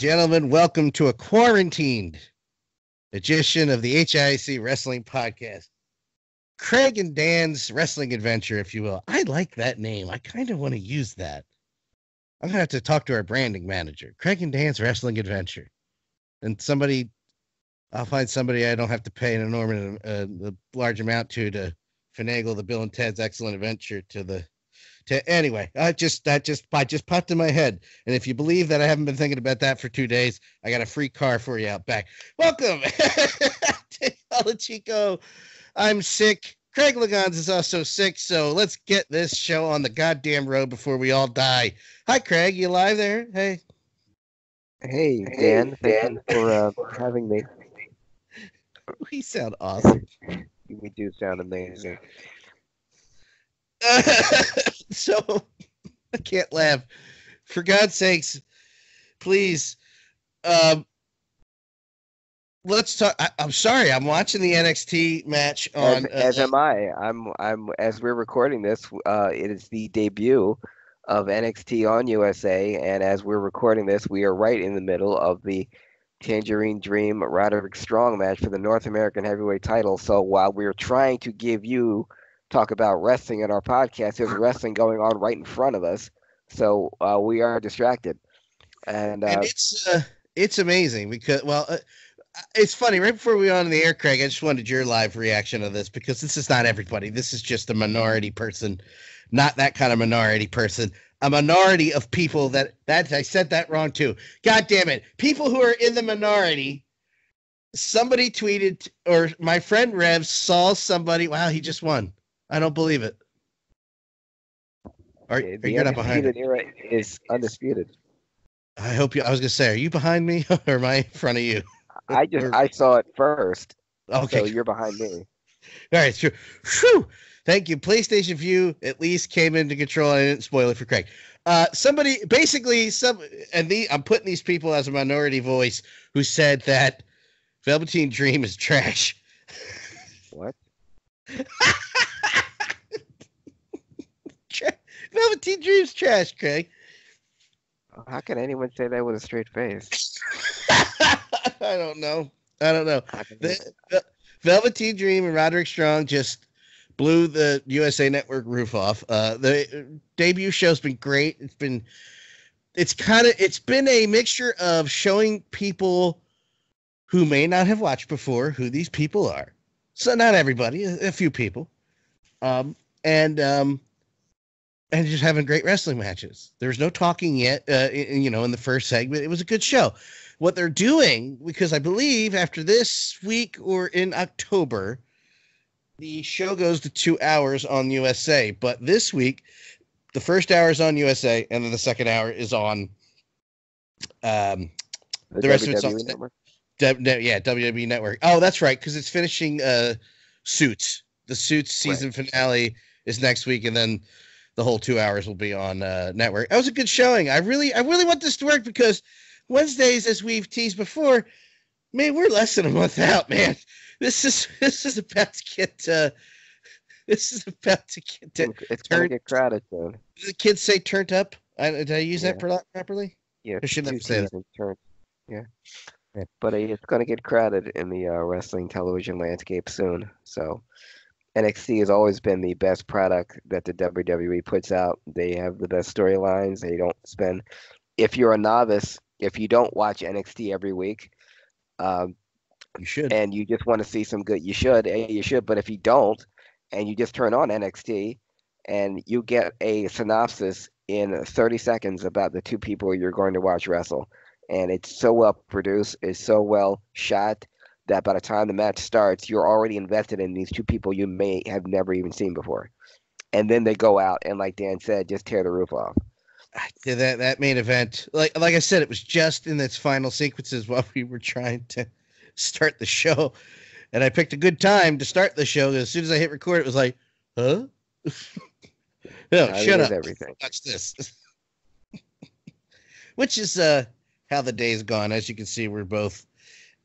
gentlemen, welcome to a quarantined edition of the HIAC Wrestling Podcast. Craig and Dan's Wrestling Adventure, if you will. I like that name. I kind of want to use that. I'm going to have to talk to our branding manager. Craig and Dan's Wrestling Adventure. And I'll find somebody I don't have to pay an enormous, large amount to finagle the Bill and Ted's Excellent Adventure anyway, that just popped in my head. And if you believe that I haven't been thinking about that for 2 days, I got a free car for you out back. Welcome to Chico. I'm sick. Craig Lagans is also sick, so let's get this show on the goddamn road before we all die. Hi, Craig. You alive there? Hey. Hey, Dan. Thank you for having me. We sound awesome. We do sound amazing. So I can't laugh. For God's sakes, please. Let's talk. I'm sorry. I'm watching the NXT match on. As am I. I'm. As we're recording this, it is the debut of NXT on USA, and as we're recording this, we are right in the middle of the Tangerine Dream Roderick Strong match for the North American Heavyweight title. So while we're trying to give you talk about wrestling in our podcast, there's wrestling going on right in front of us. So we are distracted, and it's amazing because it's funny. Right before we went on the air, Craig, I just wanted your live reaction to this because this is not everybody. This is just a minority person, not that kind of minority person. A minority of people that I said that wrong too. God damn it. People who are in the minority. Somebody tweeted, or my friend Rev saw somebody. Wow, he just won. I don't believe it. Are you not behind it? Era is undisputed. I hope you. I was gonna say, are you behind me or am I in front of you? I saw it first. Okay, so you're behind me. All right, sure. Whew. Thank you. PlayStation View at least came into control. I didn't spoil it for Craig. Somebody basically I'm putting these people as a minority voice who said that Velveteen Dream is trash. What? Velveteen Dream's trash, Craig. How can anyone say that with a straight face? I don't know. Velveteen Dream and Roderick Strong just blew the USA Network roof off. The debut show's been great. It's been a mixture of showing people who may not have watched before who these people are. So not everybody, a few people. And just having great wrestling matches. There was no talking yet, in the first segment. It was a good show. What they're doing, because I believe after this week or in October, the show goes to 2 hours on USA. But this week, the first hour is on USA, and then the second hour is on the rest of it's on Network. WWE Network. Oh, that's right, because it's finishing Suits. The Suits season finale is next week, and then the whole 2 hours will be on network. That was a good showing. I really want this to work because Wednesdays, as we've teased before, man, we're less than a month out, man. This is about to get It's gonna get crowded soon. The kids say turned up. Did I use that properly? Yeah, I shouldn't have said that. Yeah. But it's going to get crowded in the wrestling television landscape soon. So NXT has always been the best product that the WWE puts out. They have the best storylines. They don't spend. If you're a novice, if you don't watch NXT every week, you should, and you just want to see some good, you should. But if you don't, and you just turn on NXT, and you get a synopsis in 30 seconds about the two people you're going to watch wrestle. And it's so well produced, it's so well shot that by the time the match starts, you're already invested in these two people you may have never even seen before. And then they go out and, like Dan said, just tear the roof off. Yeah, that main event, like I said, it was just in its final sequences while we were trying to start the show. And I picked a good time to start the show. As soon as I hit record, it was like, huh? No, shut up. Everything. Watch this. Which is how the day's gone. As you can see, we're both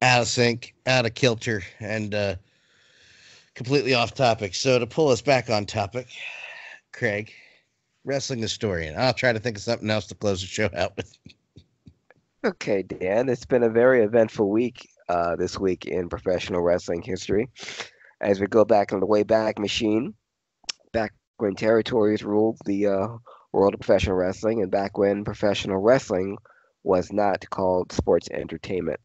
out of sync, out of kilter, and completely off topic. So to pull us back on topic, Craig, wrestling historian. I'll try to think of something else to close the show out with. Okay, Dan, it's been a very eventful week this week in professional wrestling history. As we go back on the way back machine, back when territories ruled the world of professional wrestling, and back when professional wrestling was not called sports entertainment.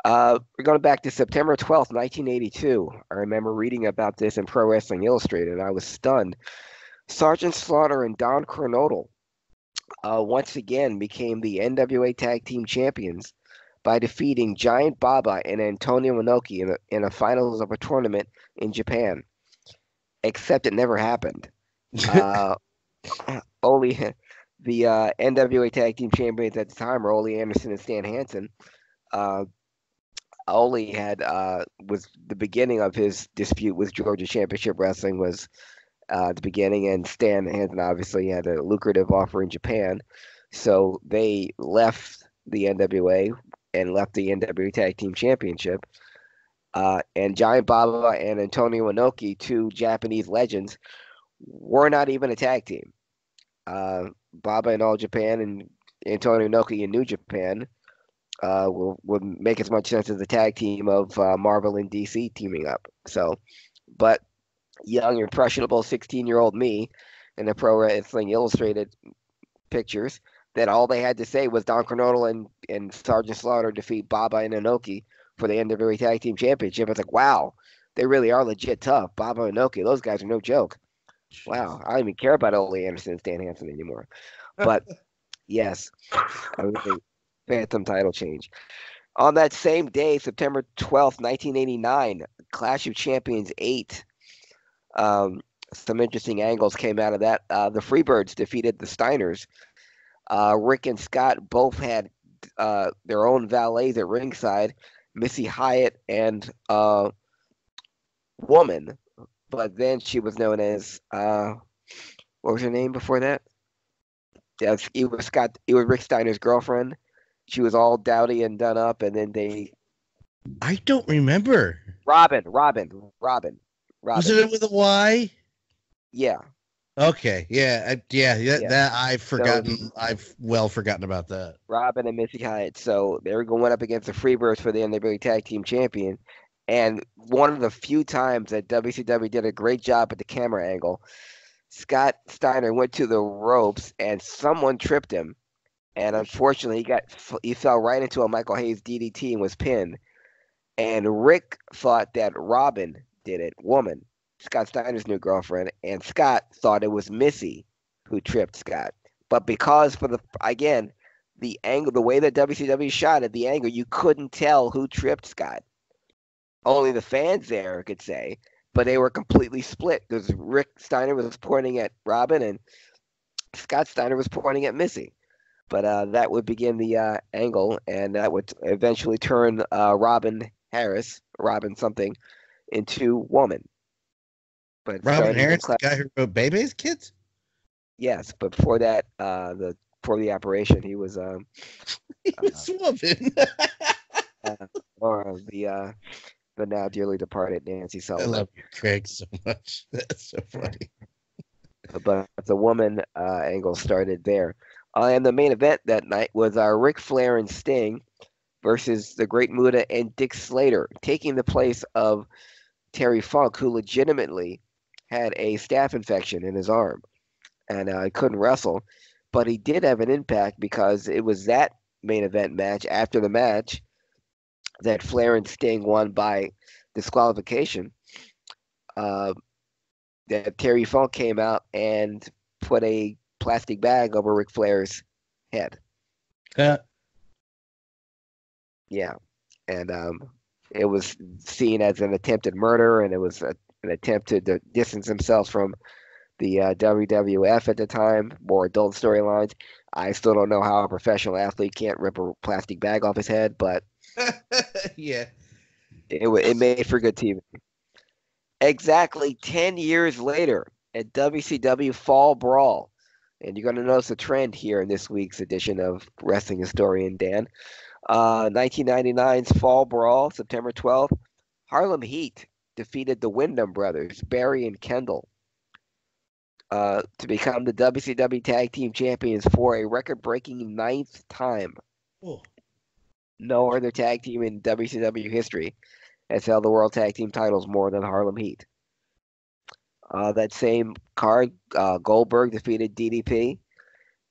We're going back to September 12th, 1982. I remember reading about this in Pro Wrestling Illustrated, and I was stunned. Sergeant Slaughter and Don Coronel once again became the NWA Tag Team Champions by defeating Giant Baba and Antonio Inoki in the finals of a tournament in Japan. Except it never happened. Uh, only the NWA Tag Team Champions at the time were Ole Anderson and Stan Hansen. Uh, Ole had was the beginning of his dispute with Georgia Championship Wrestling was the beginning, and Stan Hansen obviously had a lucrative offer in Japan, so they left the NWA and left the NWA Tag Team Championship. And Giant Baba and Antonio Inoki, two Japanese legends, were not even a tag team. Baba in All Japan and Antonio Inoki in New Japan would make as much sense as the tag team of Marvel and DC teaming up. So, but young, impressionable 16-year-old me in the Pro Wrestling Illustrated pictures that all they had to say was Don Coronel and Sergeant Slaughter defeat Baba and Inoki for the NWA Tag Team Championship. I was like, wow, they really are legit tough. Baba and Inoki, those guys are no joke. Wow, I don't even care about Ole Anderson and Stan Hansen anymore. But yes, I really phantom title change. On that same day, September 12th, 1989, Clash of Champions 8. Some interesting angles came out of that. The Freebirds defeated the Steiners. Rick and Scott both had their own valets at ringside, Missy Hyatt and Woman, but then she was known as what was her name before that? Yeah, it was Rick Steiner's girlfriend. She was all dowdy and done up, and then I don't remember. Robin. Was it with a Y? Yeah, Okay, yeah, yeah. that I've So forgotten. I've well forgotten about that. Robin and Missy Hyatt. So they were going up against the Freebirds for the NWA Tag Team Champion. And one of the few times that WCW did a great job at the camera angle, Scott Steiner went to the ropes and someone tripped him. And unfortunately, he fell right into a Michael Hayes DDT and was pinned. And Rick thought that Robin did it, Woman, Scott Steiner's new girlfriend, and Scott thought it was Missy who tripped Scott. But because the angle, the way that WCW shot it, the angle, you couldn't tell who tripped Scott. Only the fans there could say, but they were completely split because Rick Steiner was pointing at Robin and Scott Steiner was pointing at Missy. But that would begin the angle, and that would eventually turn Robin something, into Woman. But Robin starting Harris, the guy who wrote Bebe's Kids. yes, but before that, before the operation, he was He was Woman. or the now dearly departed Nancy I Sullivan. love you, Craig, so much. That's so funny. But the Woman angle started there. And the main event that night was Ric Flair and Sting versus the Great Muta and Dick Slater, taking the place of Terry Funk, who legitimately had a staph infection in his arm and couldn't wrestle. But he did have an impact because it was that main event match after the match that Flair and Sting won by disqualification. That Terry Funk came out and put a plastic bag over Ric Flair's head. Yeah, and it was seen as an attempted murder, and it was an attempt to distance themselves from the WWF at the time, more adult storylines. I still don't know how a professional athlete can't rip a plastic bag off his head, but Yeah. it made for good TV. Exactly 10 years later at WCW Fall Brawl, and you're going to notice a trend here in this week's edition of Wrestling Historian Dan. 1999's Fall Brawl, September 12th, Harlem Heat defeated the Wyndham brothers, Barry and Kendall, to become the WCW Tag Team Champions for a record-breaking 9th time. Oh. No other tag team in WCW history has held the World Tag Team titles more than Harlem Heat. That same card, Goldberg defeated DDP,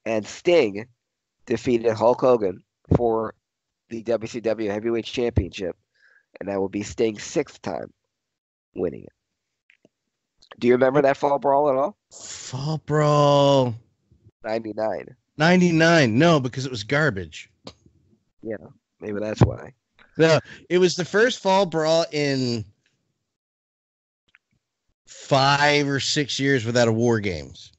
and Sting defeated Hulk Hogan for the WCW Heavyweight Championship, and that will be Sting's sixth time winning it. Do you remember that Fall Brawl at all? Fall Brawl 99. 99. No, because it was garbage. Yeah, maybe that's why. No, it was the first Fall Brawl in 5 or 6 years without a War Games.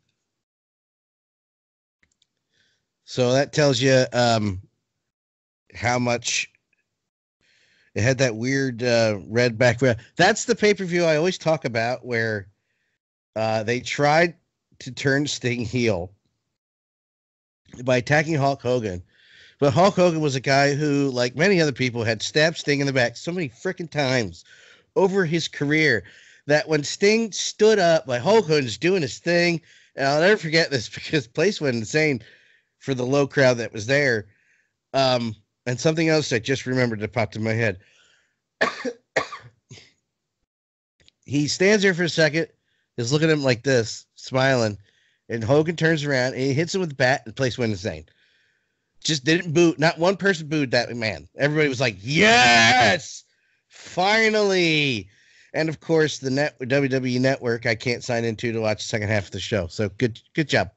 So that tells you how much it had that weird red background. That's the pay-per-view I always talk about where they tried to turn Sting heel by attacking Hulk Hogan. But Hulk Hogan was a guy who, like many other people, had stabbed Sting in the back so many freaking times over his career that when Sting stood up, like Hulk Hogan's doing his thing, and I'll never forget this because the place went insane for the low crowd that was there. And something else I just remembered that popped in my head. He stands there for a second, is looking at him like this, smiling, and Hogan turns around and he hits him with the bat, and the place went insane. Just didn't boo. Not one person booed that man. Everybody was like, yes, finally. And of course, the WWE Network I can't sign into to watch the second half of the show. So good job.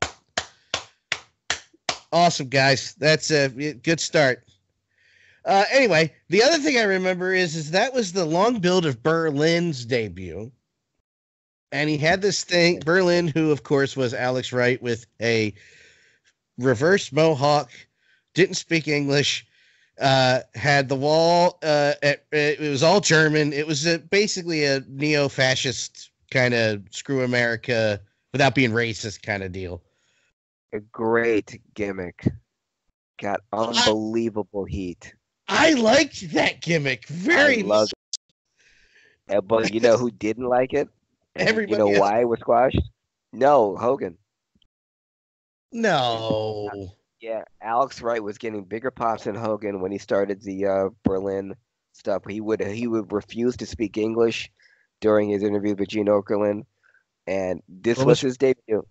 Awesome, guys. That's a good start. Anyway, the other thing I remember is that was the long build of Berlin's debut. And he had this thing, Berlin, who of course was Alex Wright with a reverse mohawk, didn't speak English, had the wall, it was all German. It was basically a neo-fascist kind of screw America without being racist kind of deal. A great gimmick. Got unbelievable heat. I liked that gimmick very much. But you know who didn't like it? Everybody you know else. why it was squashed? No, Hogan. No. Yeah, Alex Wright was getting bigger pops than Hogan when he started the Berlin stuff. He would refuse to speak English during his interview with Gene Okerlund, and this was his debut.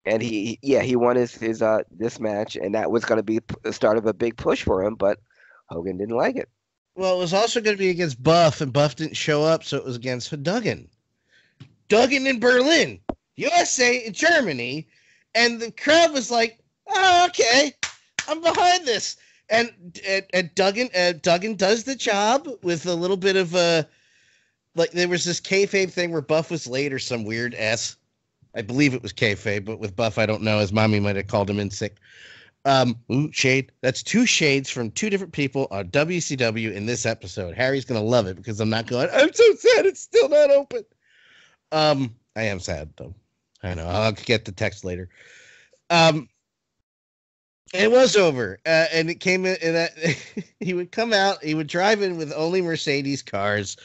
And he won his this match, and that was going to be the start of a big push for him, but Hogan didn't like it. Well, it was also going to be against Buff, and Buff didn't show up, so it was against Duggan. Duggan in Berlin, USA and Germany, and the crowd was like, "Oh, okay, I'm behind this." And Duggan does the job with a little bit of like there was this kayfabe thing where Buff was late or some weird S. I believe it was kayfabe, but with Buff, I don't know. His mommy might have called him in sick. Shade. That's 2 shades from 2 different people on WCW in this episode. Harry's gonna love it because I'm not going. I'm so sad it's still not open. I am sad though. I know. I'll get the text later. It was over, and it came in. And he would come out. He would drive in with only Mercedes cars.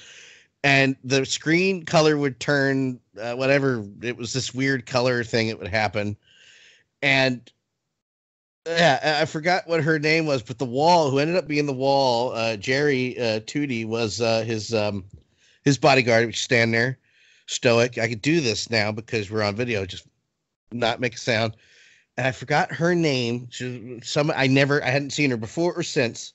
And the screen color would turn whatever. It was this weird color thing. It would happen. And yeah, I forgot what her name was, but the wall, who ended up being the wall, Jerry Tootie was his bodyguard, which stand there, stoic. I could do this now because we're on video, just not make a sound. And I forgot her name. I hadn't seen her before or since.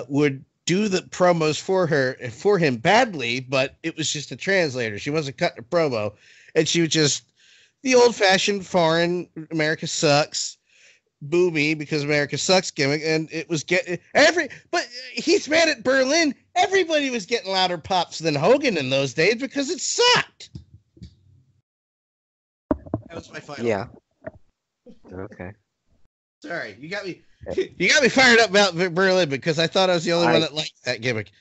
Would do the promos for him badly, but it was just a translator. She wasn't cutting a promo, and she was just the old-fashioned foreign America sucks, boo me because America sucks gimmick, and it was but he's mad at Berlin. Everybody was getting louder pops than Hogan in those days because it sucked. That was my final. Yeah. Okay. Sorry, you got me. You got me fired up about Berlin because I thought I was the only one that liked that gimmick.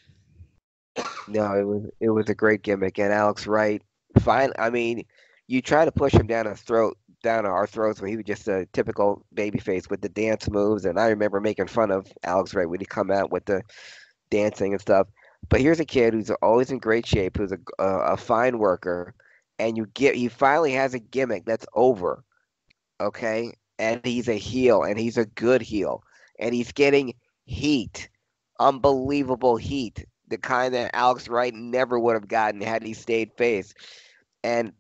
No, it was a great gimmick, and Alex Wright. Fine. I mean, you try to push him down our throats, where he was just a typical babyface with the dance moves. And I remember making fun of Alex Wright when he come out with the dancing and stuff. But here's a kid who's always in great shape, who's a fine worker, and he finally has a gimmick that's over. Okay. And he's a heel, and he's a good heel. and he's getting heat, unbelievable heat, the kind that Alex Wright never would have gotten had he stayed face. And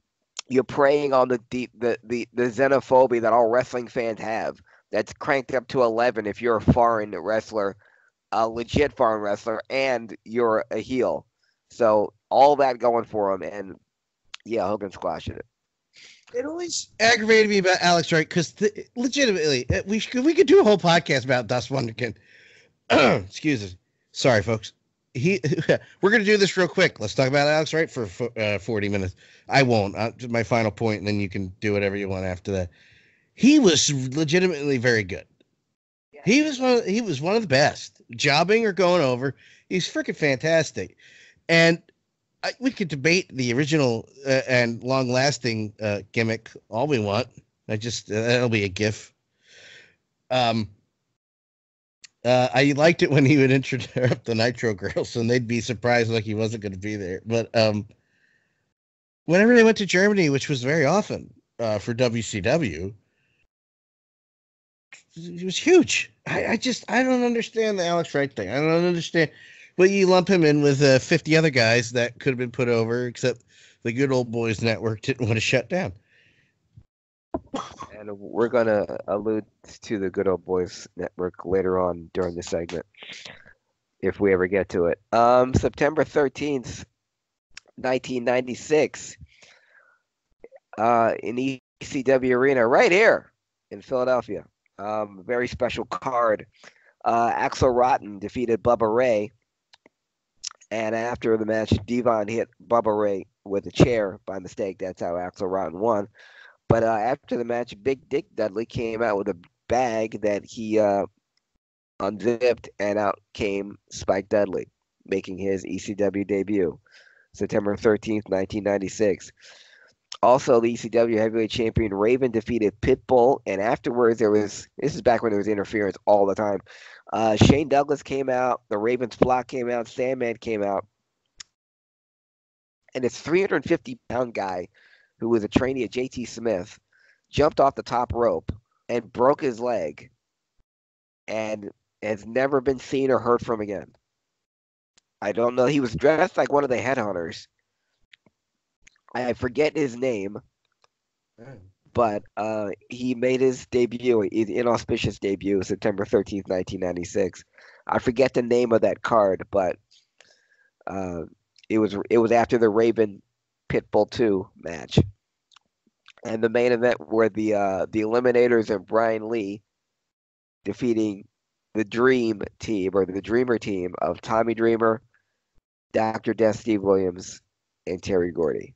you're preying on the xenophobia that all wrestling fans have. That's cranked up to 11 if you're a foreign wrestler, a legit foreign wrestler, and you're a heel. So all that going for him, and yeah, Hogan squashing it. It always aggravated me about Alex Wright because legitimately, we could do a whole podcast about Das Wunderkind. Excuse me. Sorry, folks. We're going to do this real quick. Let's talk about Alex Wright for 40 minutes. I won't. My final point, and then you can do whatever you want after that. He was legitimately very good. He was one of the best, jobbing or going over. He's freaking fantastic, and we could debate the original and long-lasting gimmick all we want. That'll be a GIF. I liked it when he would interrupt the Nitro girls, and they'd be surprised like he wasn't going to be there. But whenever they went to Germany, which was very often for WCW, it was huge. I don't understand the Alex Wright thing. I don't understand. But you lump him in with 50 other guys that could have been put over, except the Good Old Boys Network didn't want to shut down. And we're going to allude to the Good Old Boys Network later on during the segment, if we ever get to it. September 13th, 1996, in ECW Arena, right here in Philadelphia. Very special card. Axel Rotten defeated Bubba Ray. And after the match, Devon hit Bubba Ray with a chair by mistake. That's how Axel Rotten won. But after the match, Big Dick Dudley came out with a bag that he unzipped, and out came Spike Dudley, making his ECW debut, September 13th, 1996. Also, the ECW heavyweight champion Raven defeated Pitbull, and afterwards this is back when there was interference all the time. Shane Douglas came out, the Ravens flock came out, Sandman came out, and this 350-pound guy who was a trainee at JT Smith jumped off the top rope and broke his leg and has never been seen or heard from again. I don't know. He was dressed like one of the headhunters. I forget his name, but he made his debut, his inauspicious debut, September 13th, 1996. I forget the name of that card, but it was after the Raven Pitbull 2 match. And the main event were the Eliminators and Brian Lee defeating the Dream Team, or the Dreamer Team of Tommy Dreamer, Dr. Death Steve Williams, and Terry Gordy.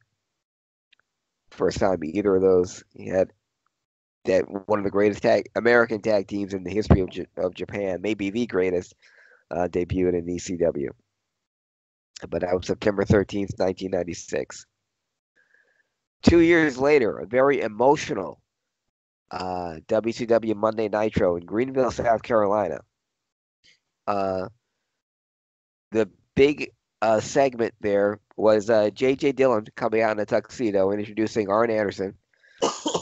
First time either of those had that one of the greatest American tag teams in the history of Japan, maybe the greatest, debuted in ECW. But that was September 13th, 1996. 2 years later, a very emotional WCW Monday Nitro in Greenville, South Carolina. The big segment there was J.J. Dillon coming out in a tuxedo and introducing Arn Anderson.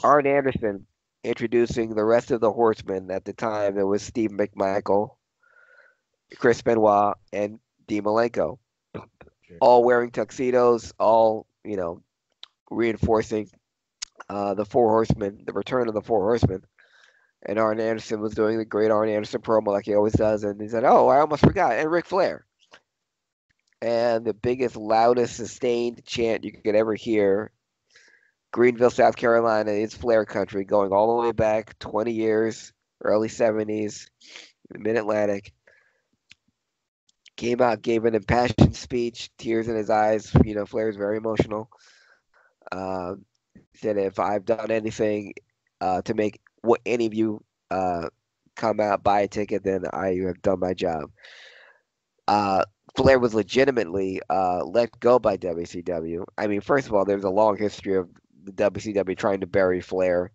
Arn Anderson introducing the rest of the Horsemen. At the time, it was Steve McMichael, Chris Benoit, and Dean Malenko. All wearing tuxedos, all, reinforcing the Four Horsemen, the return of the Four Horsemen. And Arn Anderson was doing the great Arn Anderson promo like he always does. And he said, "Oh, I almost forgot." And Ric Flair. And the biggest, loudest, sustained chant you could ever hear, Greenville, South Carolina, is Flair country, going all the way back 20 years, early 70s, Mid-Atlantic. Came out, gave an impassioned speech, tears in his eyes. Flair's very emotional. Said, "If I've done anything to make any of you come out, buy a ticket, then I have done my job." Flair was legitimately let go by WCW. I mean, first of all, there's a long history of the WCW trying to bury Flair,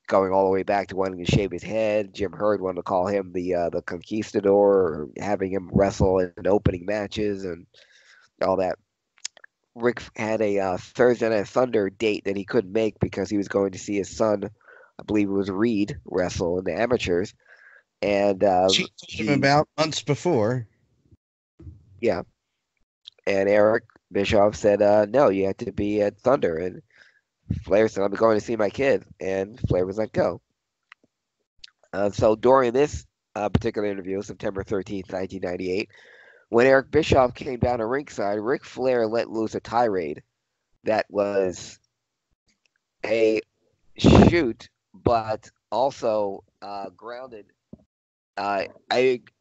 going all the way back to wanting to shave his head. Jim Herd wanted to call him the Conquistador, or having him wrestle in opening matches and all that. Rick had a Thursday Night Thunder date that he couldn't make because he was going to see his son, I believe it was Reed, wrestle in the amateurs. And She told him about months before. yeah, and Eric Bischoff said, no, you have to be at Thunder. And Flair said, I'm going to see my kid. And Flair was like, go. So during this particular interview, September 13th, 1998, when Eric Bischoff came down to ringside, Ric Flair let loose a tirade that was a shoot, but also grounded, an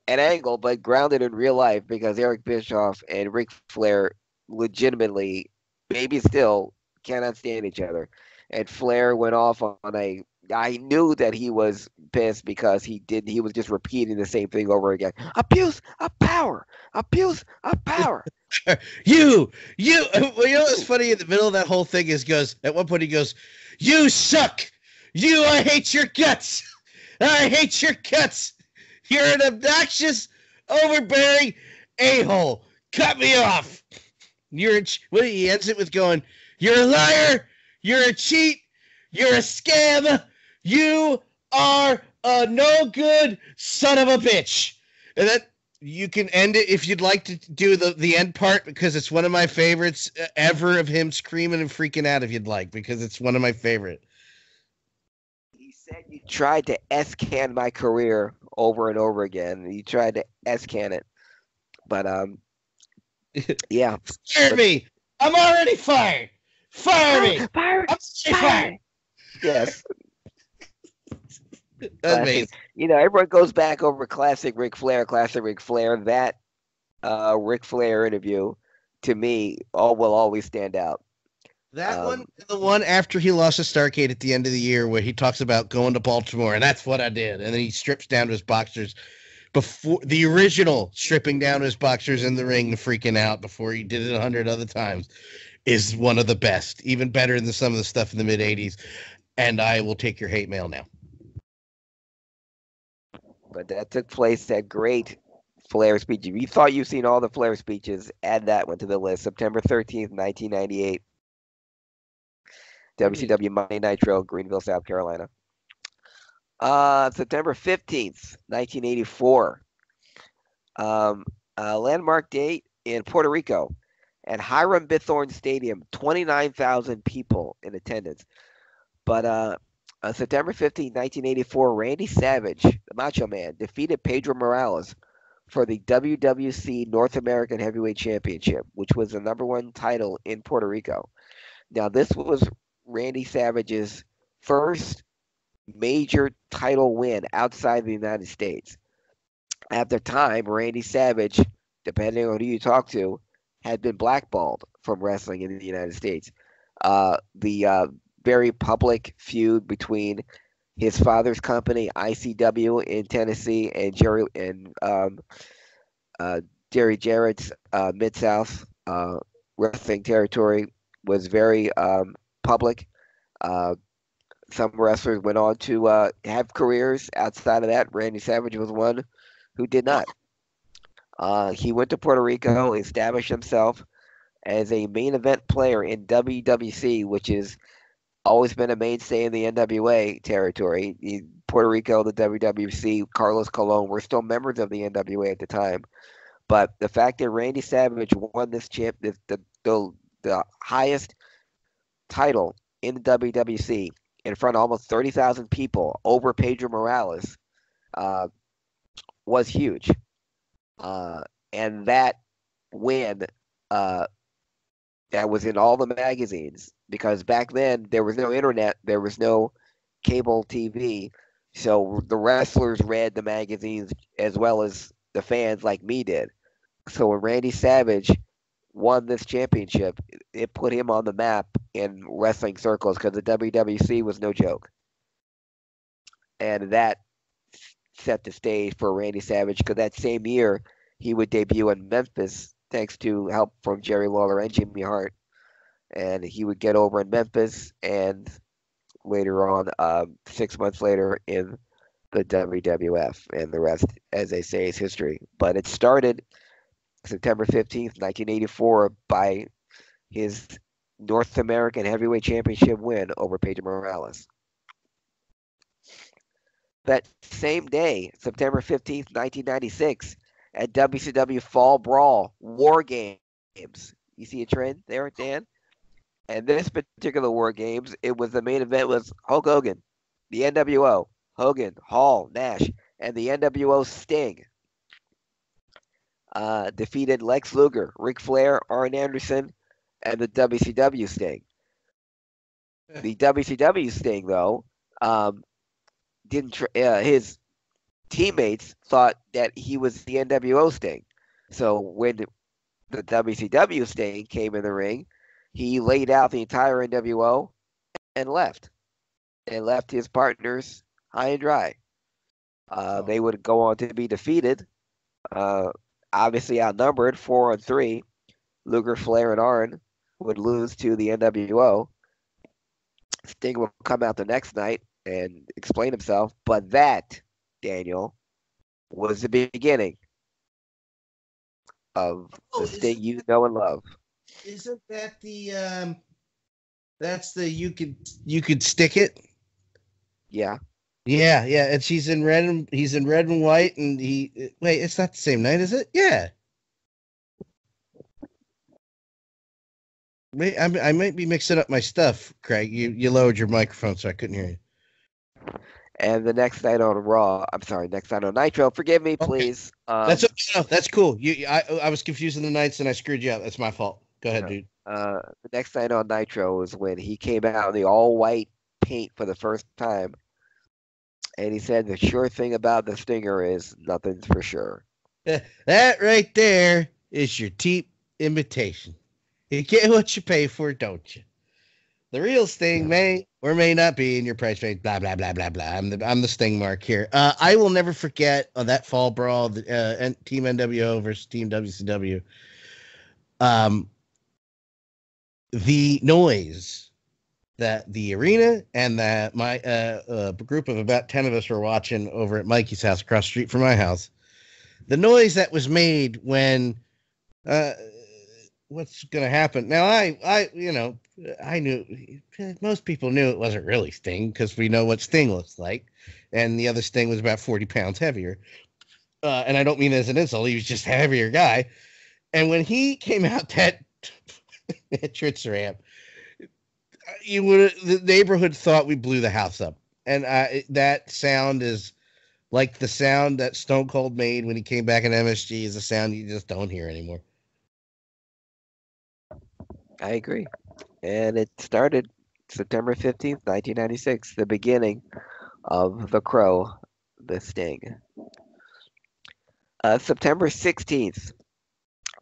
angle, but grounded in real life because Eric Bischoff and Ric Flair legitimately, maybe still, cannot stand each other. And Flair went off on a. I knew that he was pissed because he was just repeating the same thing over again. Abuse of power, abuse of power. You well, you know what's funny in the middle of that whole thing is goes at one point he goes, you suck, I hate your guts, I hate your guts, you're an obnoxious, overbearing a-hole, cut me off. Well, he ends it with going, you're a liar, you're a cheat, you're a scam, you are a no good son of a bitch. And that you can end it if you'd like to do the end part, because it's one of my favorites ever of him screaming and freaking out, if you'd like, because it's one of my favorite. He said you tried to S-can my career over and over again. You tried to S-can it. But yeah. Fire me. I'm already fired. Fire me. Fire. I'm fired. Yes. Amazing. Everyone goes back over classic Ric Flair. That Ric Flair interview, to me, will always stand out. That one, the one after he lost to Starrcade at the end of the year, where he talks about going to Baltimore, and that's what I did. And then he strips down to his boxers before the original stripping down to his boxers in the ring and freaking out before he did it 100 other times is one of the best, even better than some of the stuff in the mid 80s. And I will take your hate mail now. But that took place, that great Flair speech. If you thought you've seen all the Flair speeches, add that one to the list. September 13th, 1998. WCW Monday Nitro, Greenville, South Carolina. September 15th, 1984. A landmark date in Puerto Rico at Hiram Bithorn Stadium, 29,000 people in attendance. But September 15th, 1984, Randy Savage, the Macho Man, defeated Pedro Morales for the WWC North American Heavyweight Championship, which was the #1 title in Puerto Rico. Now, this was Randy Savage's first major title win outside the United States. At the time, Randy Savage, depending on who you talk to, had been blackballed from wrestling in the United States. The very public feud between his father's company, ICW in Tennessee, and Jerry Jarrett's Mid-South wrestling territory was very public. Some wrestlers went on to have careers outside of that. Randy Savage was one who did not. He went to Puerto Rico, established himself as a main event player in WWC, which has always been a mainstay in the NWA territory. Puerto Rico, the WWC, Carlos Colon were still members of the NWA at the time. But the fact that Randy Savage won this the highest title in the WWC in front of almost 30,000 people over Pedro Morales was huge. And that win that was in all the magazines, because back then there was no internet, there was no cable TV, so the wrestlers read the magazines as well as the fans like me did. So when Randy Savage won this championship, it put him on the map in wrestling circles because the WWC was no joke. And that set the stage for Randy Savage, because that same year he would debut in Memphis thanks to help from Jerry Lawler and Jimmy Hart. And he would get over in Memphis and later on, 6 months later, in the WWF. And the rest, as they say, is history. But it started September 15th, 1984 by his North American Heavyweight Championship win over Pedro Morales. that same day, September 15th, 1996, at WCW Fall Brawl War Games. You see a trend there, Dan? And this particular War Games, it was the main event was Hulk Hogan, the NWO, Hogan, Hall, Nash, and the NWO Sting. Defeated Lex Luger, Ric Flair, Arn Anderson, and the WCW Sting. The WCW Sting, though, his teammates thought that he was the NWO Sting. So when the WCW Sting came in the ring, he laid out the entire NWO and left his partners high and dry. They would go on to be defeated, obviously outnumbered 4-3. Luger, Flair, and Arn would lose to the NWO. Sting will come out the next night and explain himself, but that, Daniel, was the beginning of the Sting you know and love. Isn't that the that's the you could stick it? Yeah. Yeah, and he's in red and white, and wait, it's not the same night, is it? Yeah. Wait, I might be mixing up my stuff, Craig. You lowered your microphone, so I couldn't hear you. And the next night on next night on Nitro. Forgive me, please. That's cool. I was confusing the nights and I screwed you up. That's my fault. Go ahead, dude. The next night on Nitro was when he came out in the all-white paint for the first time. And he said the sure thing about the Stinger is nothing's for sure. That right there is your cheap imitation. You get what you pay for, don't you? The real Sting may or may not be in your price range. Blah blah blah blah blah. I'm the Sting mark here. I will never forget that Fall Brawl, Team NWO versus Team WCW. The noise that the arena and that my group of about 10 of us were watching over at Mikey's house across the street from my house. The noise that was made when what's going to happen. Now, I knew, most people knew it wasn't really Sting because we know what Sting looks like. And the other Sting was about 40 pounds heavier. And I don't mean as an insult. He was just a heavier guy. And when he came out that Tritz ramp, the neighborhood thought we blew the house up. And that sound is like the sound that Stone Cold made when he came back in MSG is a sound you just don't hear anymore. I agree. And it started September 15th, 1996, the beginning of the Crow, the Sting. September 16th,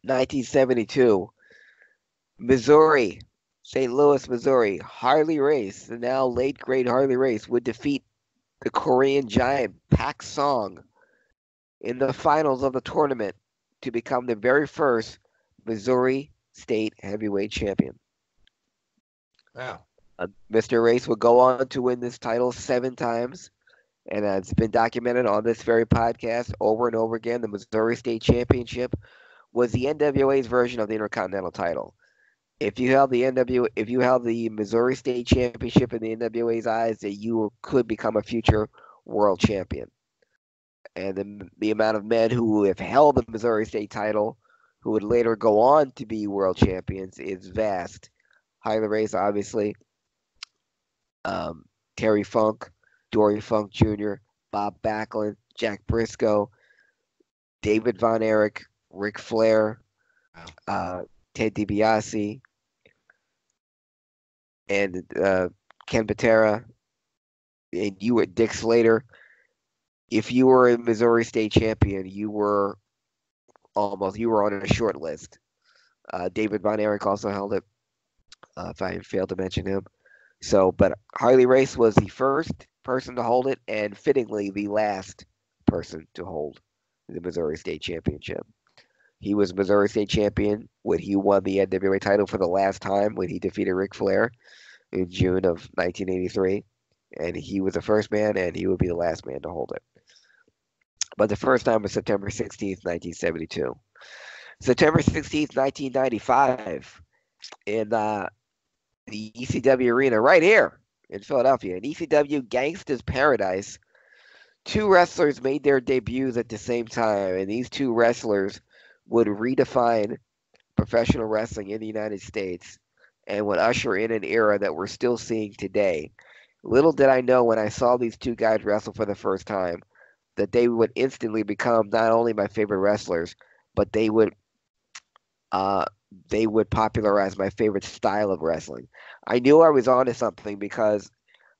1972, Missouri, St. Louis, Missouri, Harley Race, the now late great Harley Race, would defeat the Korean giant Pak Song in the finals of the tournament to become the very first Missouri State Heavyweight Champion. Wow. Mr. Race would go on to win this title 7 times, and it's been documented on this very podcast over and over again. The Missouri State Championship was the NWA's version of the Intercontinental title. If you held the Missouri State Championship in the NWA's eyes, that you could become a future world champion. And the amount of men who have held the Missouri State title, who would later go on to be world champions, is vast. Harley Race, obviously, Terry Funk, Dory Funk Jr., Bob Backlund, Jack Briscoe, David Von Erich, Ric Flair, Ted DiBiase, and Ken Patera, and you were Dick Slater. If you were a Missouri State champion, you were on a short list. David Von Erich also held it, if I failed to mention him. But Harley Race was the first person to hold it, and fittingly the last person to hold the Missouri State Championship. He was Missouri State champion when he won the NWA title for the last time when he defeated Ric Flair in June of 1983. And he was the first man, and he would be the last man to hold it. But the first time was September 16th, 1972. September 16th, 1995, in the ECW arena right here in Philadelphia, in ECW Gangsta's Paradise, two wrestlers made their debuts at the same time, and these two wrestlers would redefine professional wrestling in the United States and would usher in an era that we're still seeing today. Little did I know when I saw these two guys wrestle for the first time that they would instantly become not only my favorite wrestlers, but uh, they would popularize my favorite style of wrestling. I knew I was onto something because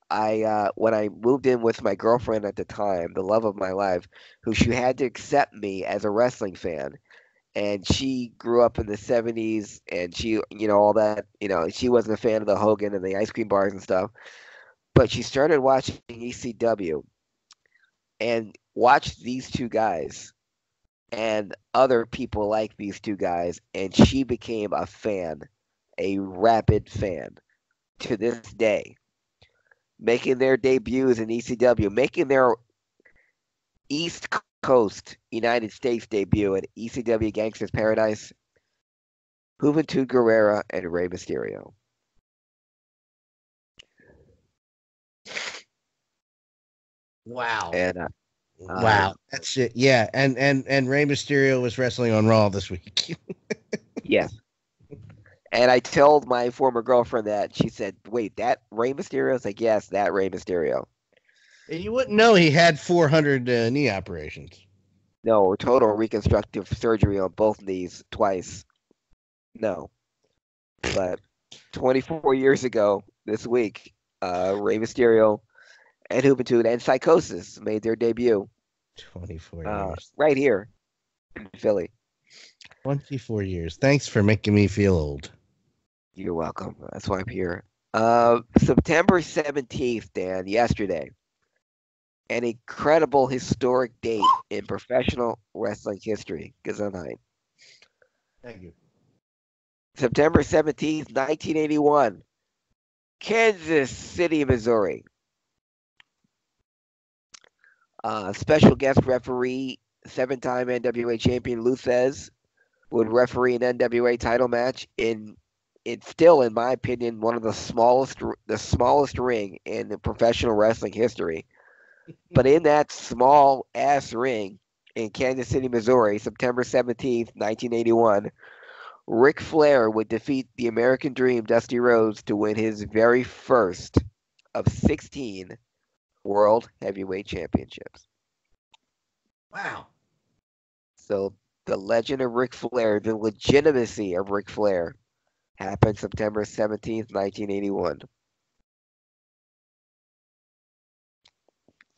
when I moved in with my girlfriend at the time, the love of my life, who she had to accept me as a wrestling fan, and she grew up in the 70s, and she, all that, she wasn't a fan of the Hogan and the ice cream bars and stuff, but she started watching ECW and watched these two guys and other people like these two guys, and she became a fan, a rabid fan to this day, making their debuts in ECW, making their East Coast United States debut at ECW Gangsters Paradise, Juventud Guerrera and Rey Mysterio. Wow. And wow. That's it. Yeah. And Rey Mysterio was wrestling on Raw this week. yes. And I told my former girlfriend that. She said, "Wait, that Rey Mysterio?" I was like, "Yes, that Rey Mysterio." You wouldn't know he had 400 knee operations. No, total reconstructive surgery on both knees twice. No. But 24 years ago, this week, Rey Mysterio and Juventud and Psychosis made their debut 24 years. right here in Philly. 24 years. Thanks for making me feel old. You're welcome. That's why I'm here. September 17th, Dan, yesterday. An incredible historic date in professional wrestling history. Gesundheit. Thank you. September 17th, 1981. Kansas City, Missouri. Special guest referee, seven-time NWA champion Luthez would referee an NWA title match it's still, in my opinion, one of the smallest ring in professional wrestling history. But in that small ass ring in Kansas City, Missouri, September 17th, 1981, Ric Flair would defeat the American Dream, Dusty Rhodes, to win his very first of 16 World Heavyweight Championships. Wow. So the legend of Ric Flair, the legitimacy of Ric Flair, happened September 17th, 1981.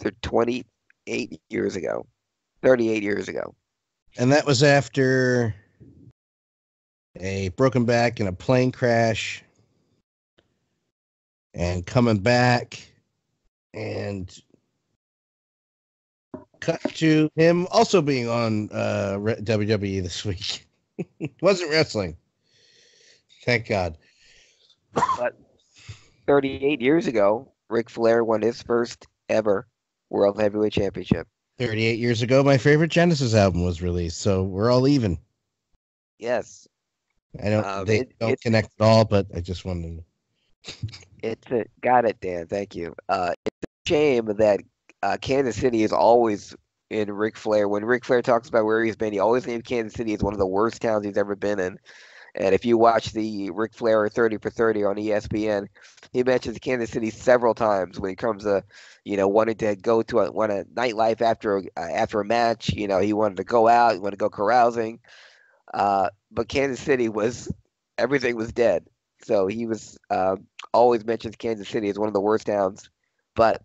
So 28 years ago. 38 years ago. And that was after a broken back in a plane crash and coming back and cut to him also being on WWE this week. Wasn't wrestling. Thank God. But 38 years ago, Ric Flair won his first ever World Heavyweight Championship. 38 years ago, my favorite Genesis album was released, so we're all even. Yes. I don't. They don't connect at all, but I just wanted to. Got it, Dan. Thank you. It's a shame that Kansas City is always in Ric Flair. When Ric Flair talks about where he's been, he always named Kansas City as one of the worst towns he's ever been in. And if you watch the Ric Flair 30 for 30 on ESPN, he mentions Kansas City several times when it comes to, wanting to go to a nightlife after a match. He wanted to go out, he wanted to go carousing. But Kansas City everything was dead. So he was always mentions Kansas City as one of the worst towns. But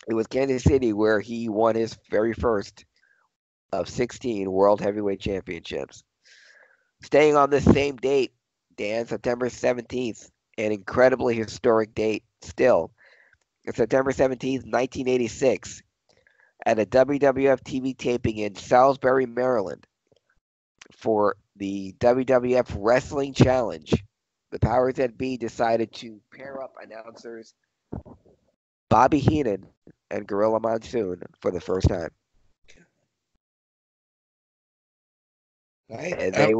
it was Kansas City where he won his very first of 16 World Heavyweight Championships. Staying on this same date, Dan, September 17th, an incredibly historic date still. September 17th, 1986, at a WWF TV taping in Salisbury, Maryland, for the WWF Wrestling Challenge, the powers that be decided to pair up announcers Bobby Heenan and Gorilla Monsoon for the first time. I'm not gonna say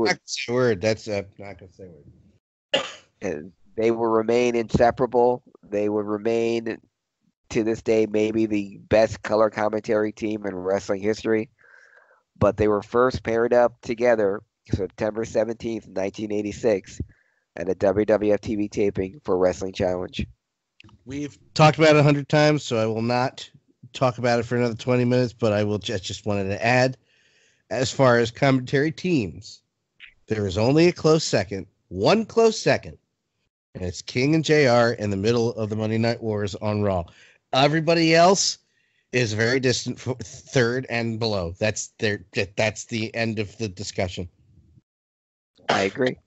a word. That's not gonna say a word. And they will remain inseparable. They will remain to this day, maybe the best color commentary team in wrestling history. But they were first paired up together September 17th, 1986, at a WWF TV taping for Wrestling Challenge. We've talked about it 100 times, so I will not talk about it for another 20 minutes, but I will just wanted to add, as far as commentary teams, there is only a close second, one close second, and it's King and JR in the middle of the Monday Night Wars on Raw. Everybody else is very distant, third and below. That's the end of the discussion. I agree.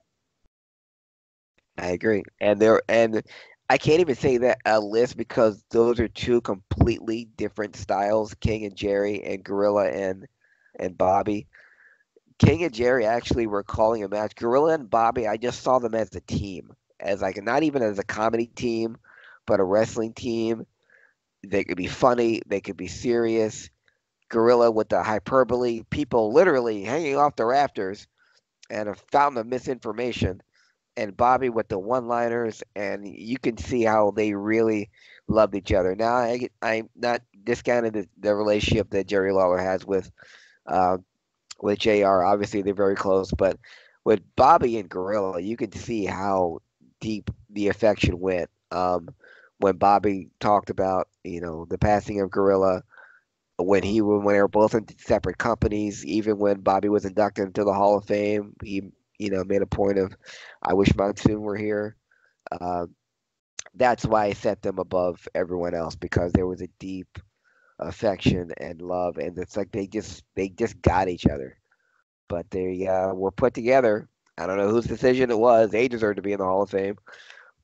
And I can't even say that a list because those are two completely different styles, King and Jerry and Gorilla and Bobby. King and Jerry actually were calling a match. Gorilla and Bobby, I just saw them as a team, as like not even as a comedy team, but a wrestling team. They could be funny, they could be serious. Gorilla with the hyperbole, people literally hanging off the rafters, and a fountain of misinformation. And Bobby with the one-liners, and you can see how they really loved each other. Now, I'm not discounting the relationship that Jerry Lawler has with JR. Obviously, they're very close, but with Bobby and Gorilla, you can see how deep the affection went. When Bobby talked about, the passing of Gorilla, when they were both in separate companies, even when Bobby was inducted into the Hall of Fame, he made a point of, I wish Monsoon were here. That's why I set them above everyone else, because there was a deep affection and love, and it's like they just got each other. But they were put together. I don't know whose decision it was. They deserve to be in the Hall of Fame.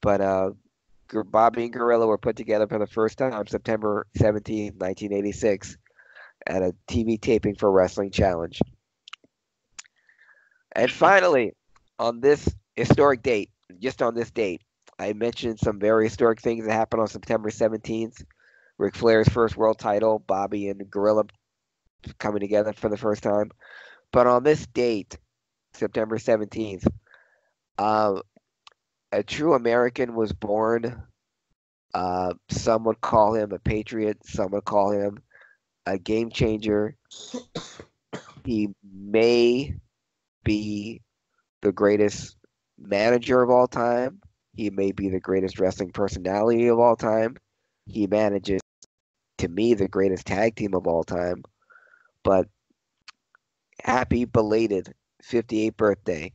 But Bobby and Gorilla were put together for the first time September 17th, 1986, at a TV taping for Wrestling Challenge. And finally, on this historic date, just on this date, I mentioned some very historic things that happened on September 17th. Ric Flair's first world title, Bobby and Gorilla coming together for the first time. But on this date, September 17th, a true American was born. Some would call him a patriot. Some would call him a game changer. He may be the greatest manager of all time. He may be the greatest wrestling personality of all time. He manages, to me, the greatest tag team of all time. But happy belated 58th birthday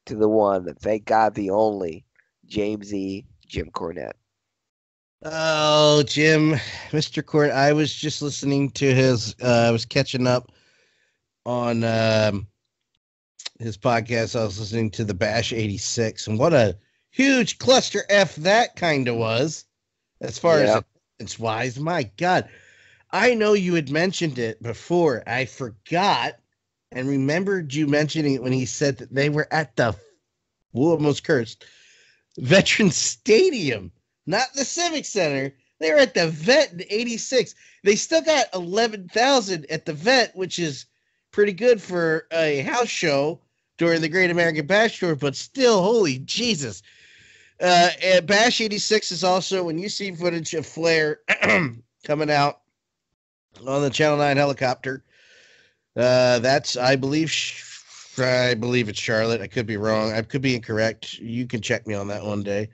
to the one, thank God, the only, James E. Jim Cornette. Oh, Jim, Mr. Cornette. I was just listening to his, I was catching up on his podcast. I was listening to the Bash 86, and what a huge cluster F that kind of was, as far as it's wise. My God, I know you had mentioned it before. I forgot and remembered you mentioning it when he said that they were at the almost cursed Veterans Stadium, not the Civic Center. They were at the Vet in 86. They still got 11,000 at the Vet, which is pretty good for a house show during the Great American Bash Tour, but still, holy Jesus. And Bash 86 is also, when you see footage of Flair coming out on the Channel 9 helicopter, that's, I believe it's Charlotte. I could be wrong. I could be incorrect. You can check me on that one day.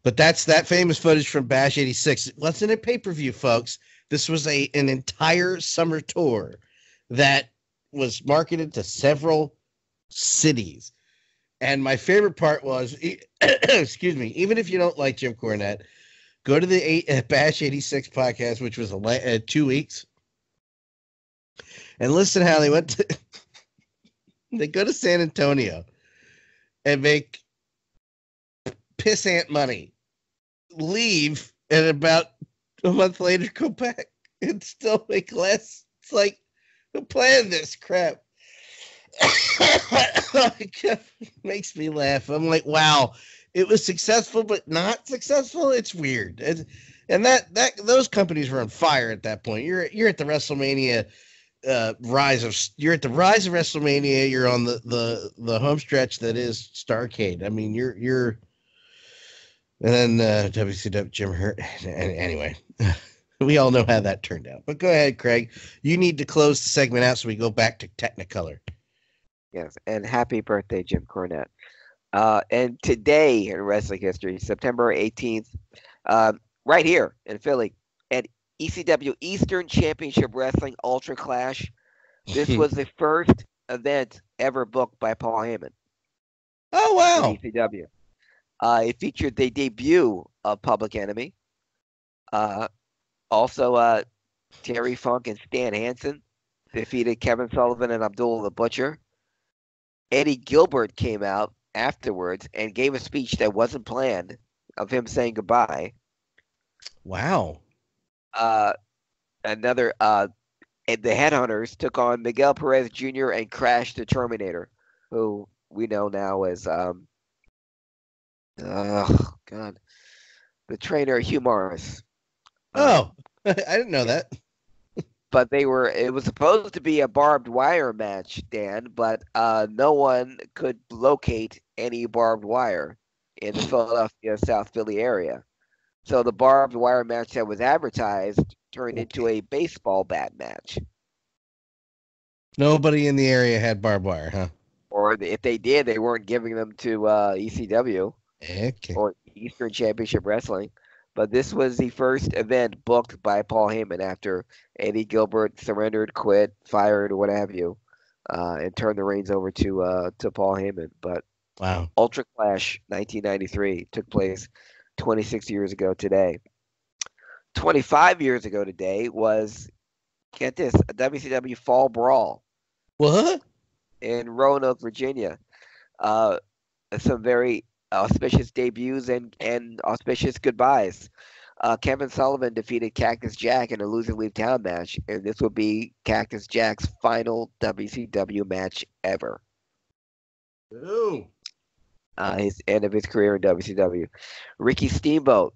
But that's that famous footage from Bash 86. It wasn't a pay-per-view, folks. This was an entire summer tour that was marketed to several cities. And my favorite part was, excuse me, even if you don't like Jim Cornette, go to the Bash 86 podcast, which was 2 weeks, and listen how they went to, they go to San Antonio and make pissant money, leave, and about a month later go back and still make less. It's like, who planned this crap? It makes me laugh. I'm like, wow, it was successful, but not successful. It's weird. And that those companies were on fire at that point. You're at the WrestleMania you're at the rise of WrestleMania. You're on the home stretch that is Starrcade. I mean, you're and then WCW Jim Hurt. Anyway, We all know how that turned out. But go ahead, Craig. You need to close the segment out so we go back to Technicolor. Yes, and happy birthday, Jim Cornette. And today in wrestling history, September 18th, right here in Philly, at ECW Eastern Championship Wrestling Ultra Clash. This was the first event ever booked by Paul Heyman Oh, in wow. ECW. It featured the debut of Public Enemy. Also, Terry Funk and Stan Hansen defeated Kevin Sullivan and Abdullah the Butcher. Eddie Gilbert came out afterwards and gave a speech that wasn't planned of him saying goodbye. Wow. And the Headhunters took on Miguel Perez Jr. and Crash the Terminator, who we know now as oh God, the trainer Hugh Morris. Oh, I didn't know that. But it was supposed to be a barbed wire match, Dan, but no one could locate any barbed wire in the Philadelphia, South Philly area. So the barbed wire match that was advertised turned into a baseball bat match. Nobody in the area had barbed wire, huh? Or if they did, they weren't giving them to ECW Okay. or Eastern Championship Wrestling. But this was the first event booked by Paul Heyman after Eddie Gilbert surrendered, quit, fired, or what have you, and turned the reins over to Paul Heyman. But Wow. Ultra Clash 1993 took place 26 years ago today. 25 years ago today was, get this, a WCW Fall Brawl What? in Roanoke, Virginia. Some very auspicious debuts and auspicious goodbyes. Kevin Sullivan defeated Cactus Jack in a lose and leave town match, and this would be Cactus Jack's final WCW match ever. Ooh. His end of his career in WCW. Ricky Steamboat,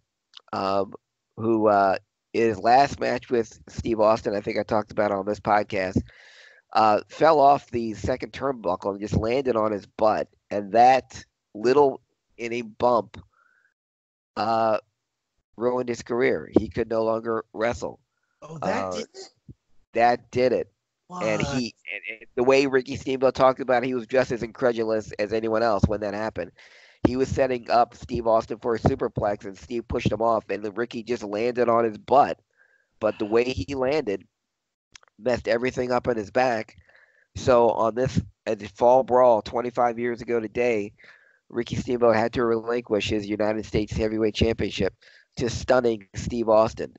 who his last match with Steve Austin, I think I talked about on this podcast, fell off the second turnbuckle and just landed on his butt, and that little inning bump ruined his career. He could no longer wrestle. Oh, that did it? That did it. What? And the way Ricky Steamboat talked about it, he was just as incredulous as anyone else when that happened. He was setting up Steve Austin for a superplex, and Steve pushed him off, and Ricky just landed on his butt. But the way he landed messed everything up in his back. So on this at the Fall Brawl 25 years ago today, Ricky Steamboat had to relinquish his United States Heavyweight Championship to stunning Steve Austin.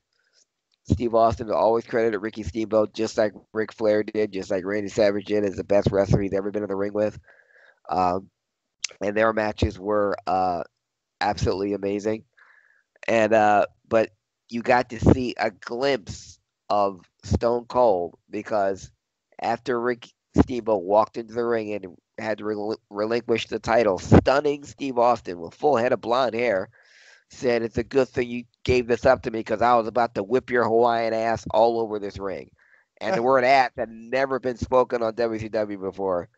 Steve Austin always credited Ricky Steamboat, just like Ric Flair did, just like Randy Savage did, as the best wrestler he's ever been in the ring with. And their matches were absolutely amazing. And but you got to see a glimpse of Stone Cold, because after Rick Steamboat walked into the ring and had to relinquish the title, stunning Steve Austin with full head of blonde hair said, "It's a good thing you gave this up to me, because I was about to whip your Hawaiian ass all over this ring." And the word ass had never been spoken on WCW before.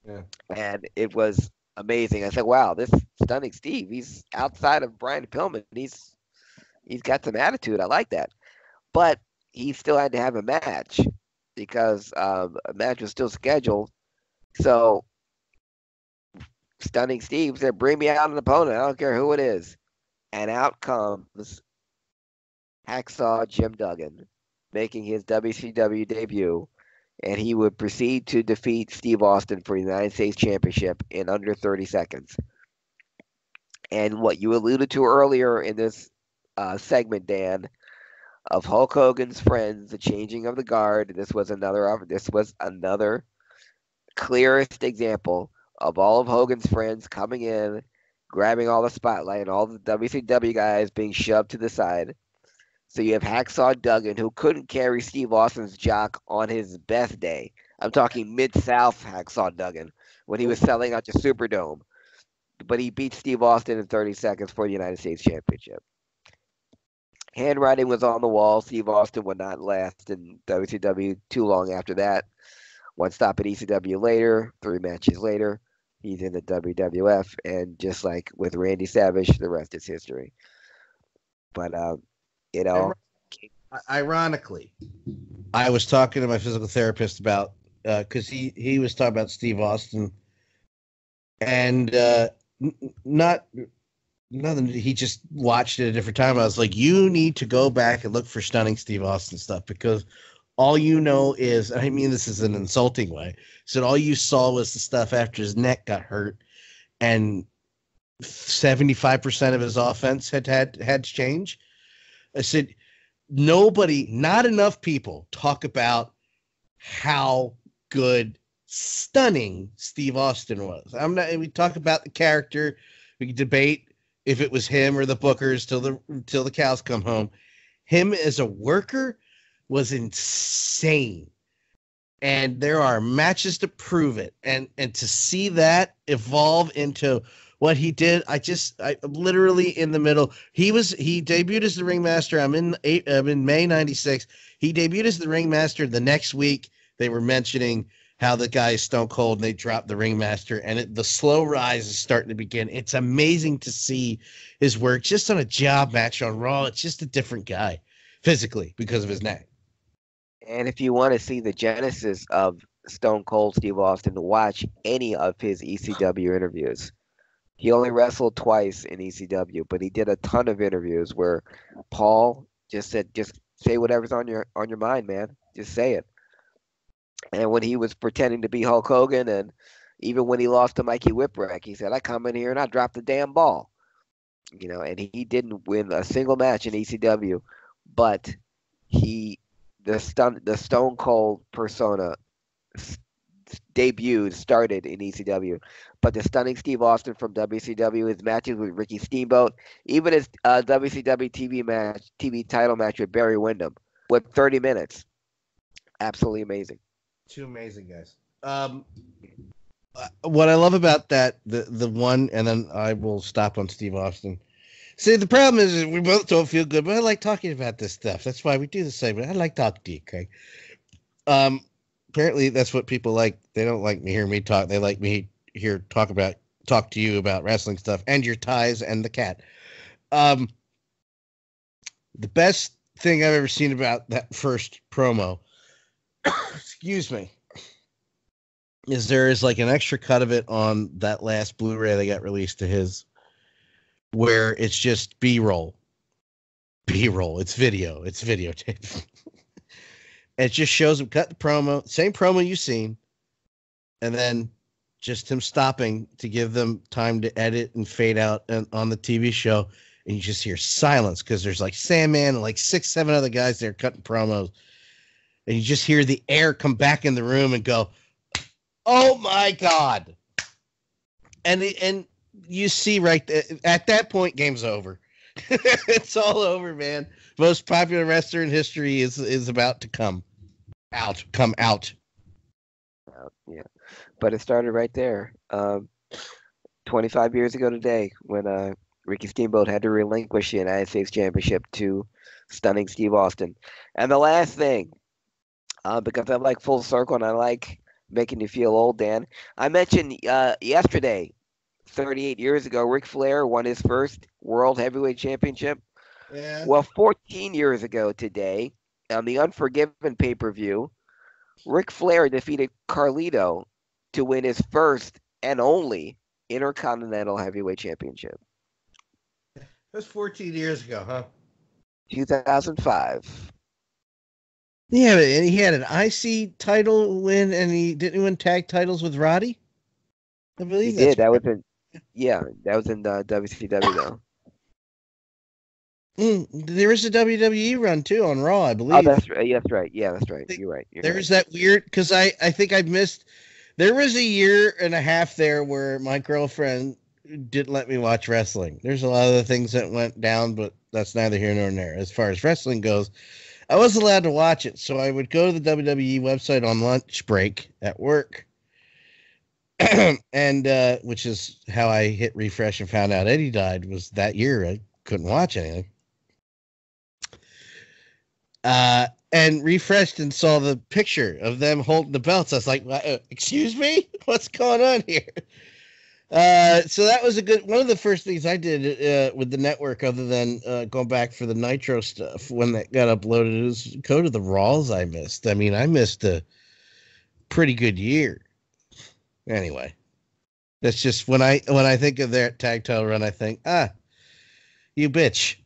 Yeah. And it was amazing. I said, wow, this stunning Steve, he's outside of Brian Pillman. He's got some attitude. I like that. But he still had to have a match, because a match was still scheduled. So stunning Steve said, "Bring me out an opponent. I don't care who it is." And out comes Hacksaw Jim Duggan, making his WCW debut, and he would proceed to defeat Steve Austin for the United States Championship in under 30 seconds. And what you alluded to earlier in this segment, Dan, of Hulk Hogan's friends, the changing of the guard, this was another clearest example of all of Hogan's friends coming in, grabbing all the spotlight, and all the WCW guys being shoved to the side. So you have Hacksaw Duggan, who couldn't carry Steve Austin's jock on his best day. I'm talking Mid-South Hacksaw Duggan, when he was selling out the Superdome. But he beat Steve Austin in 30 seconds for the United States Championship. Handwriting was on the wall. Steve Austin would not last in WCW too long after that. One stop at ECW later, 3 matches later, he's in the WWF, and just like with Randy Savage, the rest is history. But Ironically, I was talking to my physical therapist about because he was talking about Steve Austin, and not nothing. He just watched it at a different time. I was like, you need to go back and look for stunning Steve Austin stuff because all you know is, I mean, this is an insulting way. So all you saw was the stuff after his neck got hurt, and 75% of his offense had to change. I said, not enough people talk about how good, stunning Steve Austin was. We talk about the character. We can debate if it was him or the Bookers till the cows come home. Him as a worker was insane. And there are matches to prove it. And to see that evolve into what he did, I'm literally in the middle. He debuted as the ringmaster. I'm in May 96. He debuted as the ringmaster. The next week they were mentioning how the guy is stone cold and they dropped the ringmaster, and the slow rise is starting to begin. It's amazing to see his work just on a job match on Raw. It's just a different guy physically because of his neck. And if you want to see the genesis of Stone Cold Steve Austin, watch any of his ECW interviews. He only wrestled twice in ECW, but he did a ton of interviews where Paul just said, just say whatever's on your mind, man. Just say it. And when he was pretending to be Hulk Hogan, and even when he lost to Mikey Whipwreck, he said, I come in here and I drop the damn ball. And he didn't win a single match in ECW, but the Stone Cold persona started in ECW. But the stunning Steve Austin from WCW, his matches with Ricky Steamboat, even his WCW TV title match with Barry Windham, with 30 minutes. Absolutely amazing. Two amazing guys. What I love about that, the one, and then I will stop on Steve Austin. See, the problem is we both don't feel good, but I like talking about this stuff. That's why we do the segment. I like talking to you, Craig. Apparently, that's what people like. They don't like me hear me talk. They like me talk to you about wrestling stuff and your ties and the cat. The best thing I've ever seen about that first promo, excuse me, is there is like an extra cut of it on that last Blu-ray that got released to his, where it's just B-roll. It's videotape. It just shows him cut the promo, same promo you've seen, and then just him stopping to give them time to edit and fade out on the TV show, and you just hear silence because there's like Sandman and like 6-7 other guys there cutting promos, and you just hear the air come back in the room and go, "Oh my God!" And you see right at that point, game's over. It's all over, man. Most popular wrestler in history is about to come out. Yeah, but it started right there. 25 years ago today, when Ricky Steamboat had to relinquish the United States Championship to stunning Steve Austin. And the last thing, because I like full circle and I like making you feel old, Dan, I mentioned yesterday, 38 years ago, Ric Flair won his first World Heavyweight Championship. Yeah. Well, 14 years ago today, on the Unforgiven pay-per-view, Ric Flair defeated Carlito to win his first and only Intercontinental Heavyweight Championship. That was 14 years ago, huh? 2005. Yeah, and he had an IC title win, and he didn't win tag titles with Roddy. I believe he did. That was in WCW though. There is a WWE run too on Raw, I believe. Oh, that's right. Yeah, that's right. Yeah, that's right. You're right. There's that weird, because I think I missed. There was a year and a half there where my girlfriend didn't let me watch wrestling. There's a lot of the things that went down, but that's neither here nor there. As far as wrestling goes, I wasn't allowed to watch it, so I would go to the WWE website on lunch break at work, and which is how I hit refresh and found out Eddie died. Was that year I couldn't watch anything. And refreshed and saw the picture of them holding the belts. I was like, excuse me? What's going on here? So that was one of the first things I did with the network, other than going back for the Nitro stuff when that got uploaded, is go to the Raws I missed. I mean, I missed a pretty good year. Anyway, that's just when I think of their tag title run, I think, you bitch.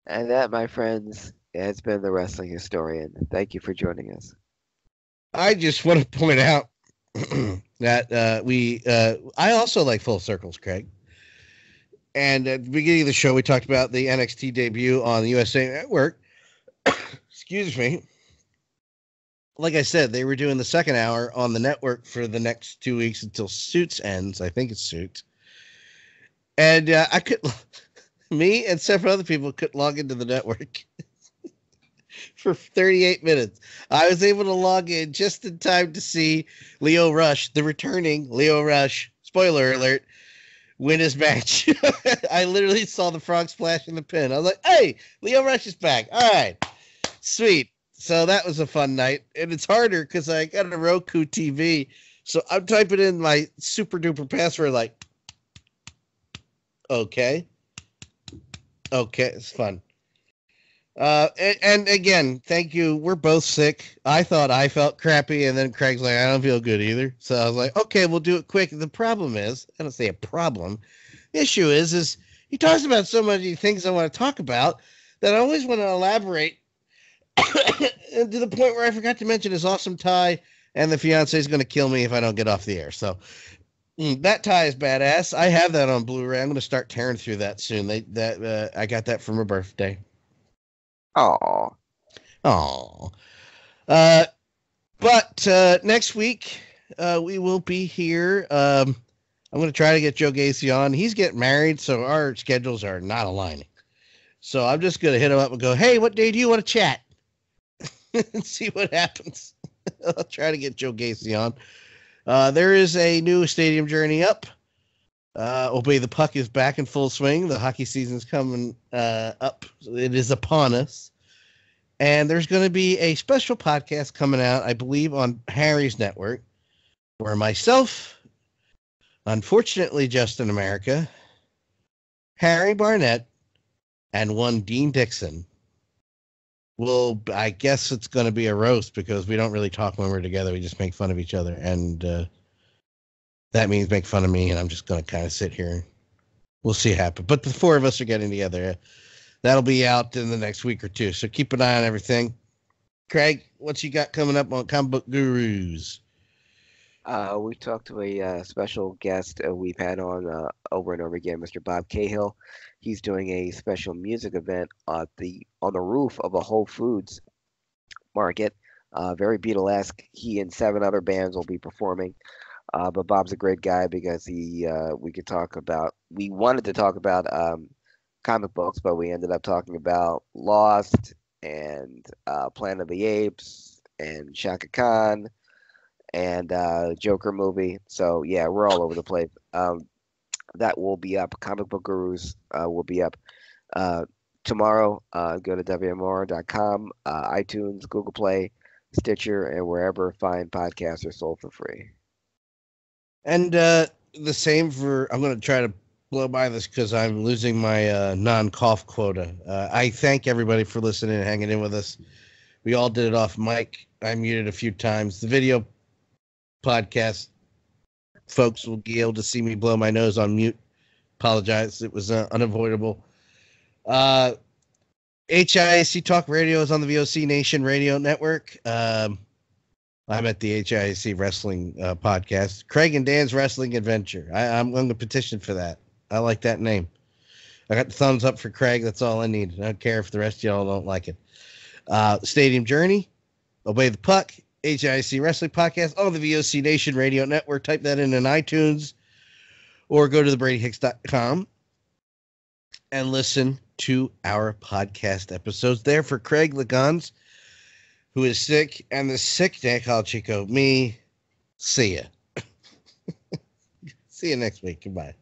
And that, my friends, has been the Wrestling Historian. Thank you for joining us. I just want to point out that I also like Full Circles, Craig. And at the beginning of the show, we talked about the NXT debut on the USA Network. Excuse me. Like I said, they were doing the second hour on the network for the next 2 weeks until Suits ends. I think it's Suits. And me and several other people couldn't log into the network for 38 minutes. I was able to log in just in time to see Lio Rush, the returning Lio Rush, spoiler alert, win his match. I literally saw the frog splash in the pin. I was like, hey, Lio Rush is back. All right, sweet. So that was a fun night. And it's harder because I got a Roku TV. So I'm typing in my super duper password like, okay. It's fun. And again, thank you. We're both sick. I thought I felt crappy, and then Craig's like, I don't feel good either. So I was like, okay, we'll do it quick. The problem is, I don't say a problem. The issue is he talks about so many things I want to talk about that I always want to elaborate to the point where I forgot to mention his awesome tie, and the fiance is going to kill me if I don't get off the air. So that tie is badass. I have that on Blu-ray. I'm going to start tearing through that soon. I got that from her birthday. Oh. But next week we will be here. I'm going to try to get Joe Gacy on. He's getting married, so our schedules are not aligning. So I'm just going to hit him up and go, hey, what day do you want to chat? And see what happens. I'll try to get Joe Gacy on. There is a new Stadium Journey up. Obey the Puck is back in full swing. The hockey season's coming up. It is upon us. And there's going to be a special podcast coming out, I believe, on Harry's network, where myself, unfortunately just in America, Harry Barnett, and one Dean Dixon I guess it's going to be a roast because we don't really talk when we're together. We just make fun of each other. And that means make fun of me. And I'm just going to kind of sit here. We'll see what happens. But the four of us are getting together. That'll be out in the next week or two. So keep an eye on everything. Craig, what you got coming up on Comic Book Gurus? We talked to a special guest we've had on over and over again, Mr. Bob Cahill. He's doing a special music event on the roof of a Whole Foods market. Very Beatlesque. He and 7 other bands will be performing. But Bob's a great guy because we wanted to talk about comic books, but we ended up talking about Lost and Planet of the Apes and Shaka Khan and Joker movie. So yeah, we're all over the place. That will be up. Comic Book Gurus will be up tomorrow. Go to WMR.com, iTunes, Google Play, Stitcher, and wherever fine podcasts are sold for free. And the same for, I'm going to try to blow by this because I'm losing my non-cough quota. I thank everybody for listening and hanging in with us. We all did it off mic. I muted a few times. The video podcast folks will be able to see me blow my nose on mute. Apologize. It was unavoidable. HIAC Talk Radio is on the VOC Nation Radio Network. I'm at the HIAC Wrestling podcast. Craig and Dan's Wrestling Adventure. I'm going to petition for that. I like that name. I got the thumbs up for Craig. That's all I need. I don't care if the rest of y'all don't like it. Stadium Journey, Obey the Puck, HIAC Wrestling Podcast on the VOC Nation Radio Network. Type that in iTunes or go to thebradyhicks.com and listen to our podcast episodes there. For Craig Legons, who is sick, and the sick Nick Chico, me, see ya. See you next week. Goodbye.